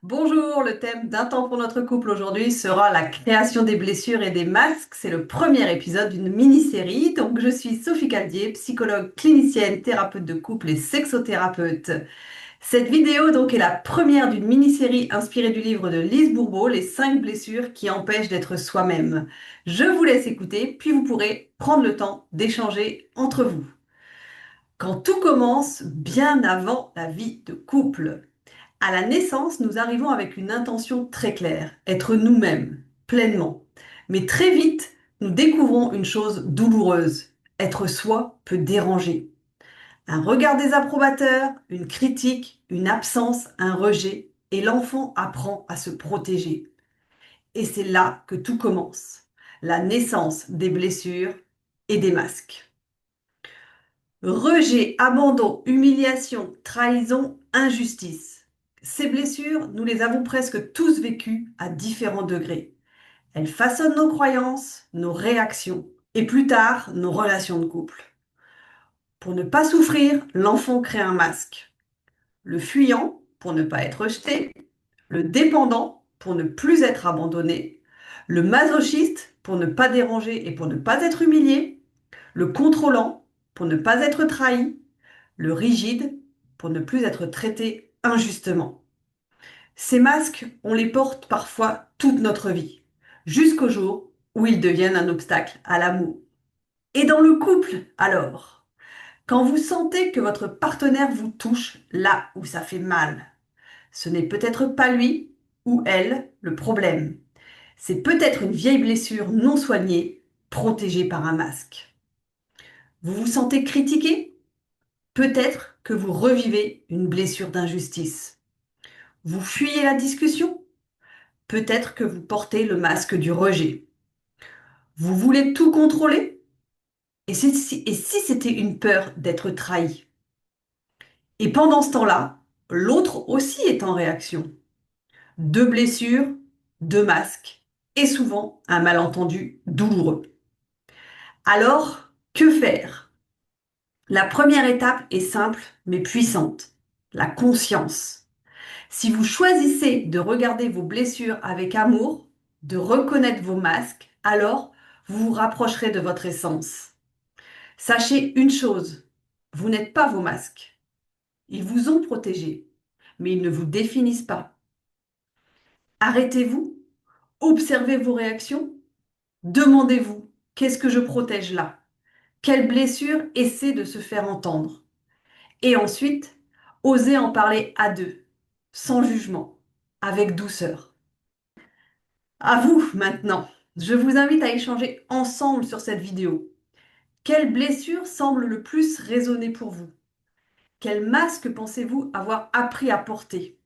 Bonjour, le thème d'un temps pour notre couple aujourd'hui sera la création des blessures et des masques. C'est le premier épisode d'une mini-série. Donc, je suis Sophie Caldier, psychologue clinicienne, thérapeute de couple et sexothérapeute. Cette vidéo donc est la première d'une mini-série inspirée du livre de Lise Bourbeau, Les 5 blessures qui empêchent d'être soi-même. Je vous laisse écouter, puis vous pourrez prendre le temps d'échanger entre vous. Quand tout commence bien avant la vie de couple. À la naissance, nous arrivons avec une intention très claire, être nous-mêmes, pleinement. Mais très vite, nous découvrons une chose douloureuse. Être soi peut déranger. Un regard désapprobateur, une critique, une absence, un rejet, et l'enfant apprend à se protéger. Et c'est là que tout commence. La naissance des blessures et des masques. Rejet, abandon, humiliation, trahison, injustice. Ces blessures, nous les avons presque tous vécues à différents degrés. Elles façonnent nos croyances, nos réactions et plus tard nos relations de couple. Pour ne pas souffrir, l'enfant crée un masque. Le fuyant pour ne pas être rejeté, le dépendant pour ne plus être abandonné, le masochiste pour ne pas déranger et pour ne pas être humilié, le contrôlant pour ne pas être trahi, le rigide pour ne plus être traité injustement. Ces masques, on les porte parfois toute notre vie, jusqu'au jour où ils deviennent un obstacle à l'amour. Et dans le couple, alors, quand vous sentez que votre partenaire vous touche là où ça fait mal, ce n'est peut-être pas lui ou elle le problème. C'est peut-être une vieille blessure non soignée, protégée par un masque. Vous vous sentez critiqué? Peut-être que vous revivez une blessure d'injustice. Vous fuyez la discussion? Peut-être que vous portez le masque du rejet. Vous voulez tout contrôler? Et si c'était une peur d'être trahi? Et pendant ce temps-là, l'autre aussi est en réaction. Deux blessures, deux masques, et souvent un malentendu douloureux. Alors, que faire? La première étape est simple mais puissante. La conscience. Si vous choisissez de regarder vos blessures avec amour, de reconnaître vos masques, alors vous vous rapprocherez de votre essence. Sachez une chose, vous n'êtes pas vos masques. Ils vous ont protégé, mais ils ne vous définissent pas. Arrêtez-vous, observez vos réactions, demandez-vous, qu'est-ce que je protège là? Quelle blessure essaie de se faire entendre? Et ensuite, osez en parler à deux, sans jugement, avec douceur. À vous maintenant. Je vous invite à échanger ensemble sur cette vidéo. Quelle blessure semble le plus résonner pour vous? Quel masque pensez-vous avoir appris à porter?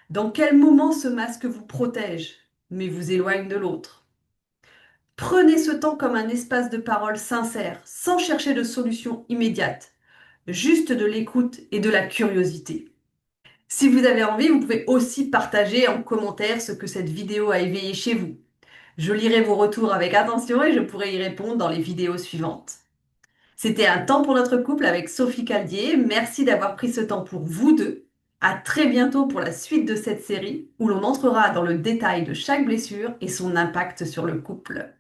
Dans quel moment ce masque vous protège, mais vous éloigne de l'autre? Prenez ce temps comme un espace de parole sincère, sans chercher de solution immédiate, juste de l'écoute et de la curiosité. Si vous avez envie, vous pouvez aussi partager en commentaire ce que cette vidéo a éveillé chez vous. Je lirai vos retours avec attention et je pourrai y répondre dans les vidéos suivantes. C'était un temps pour notre couple avec Sophie Caldier. Merci d'avoir pris ce temps pour vous deux. À très bientôt pour la suite de cette série où l'on entrera dans le détail de chaque blessure et son impact sur le couple.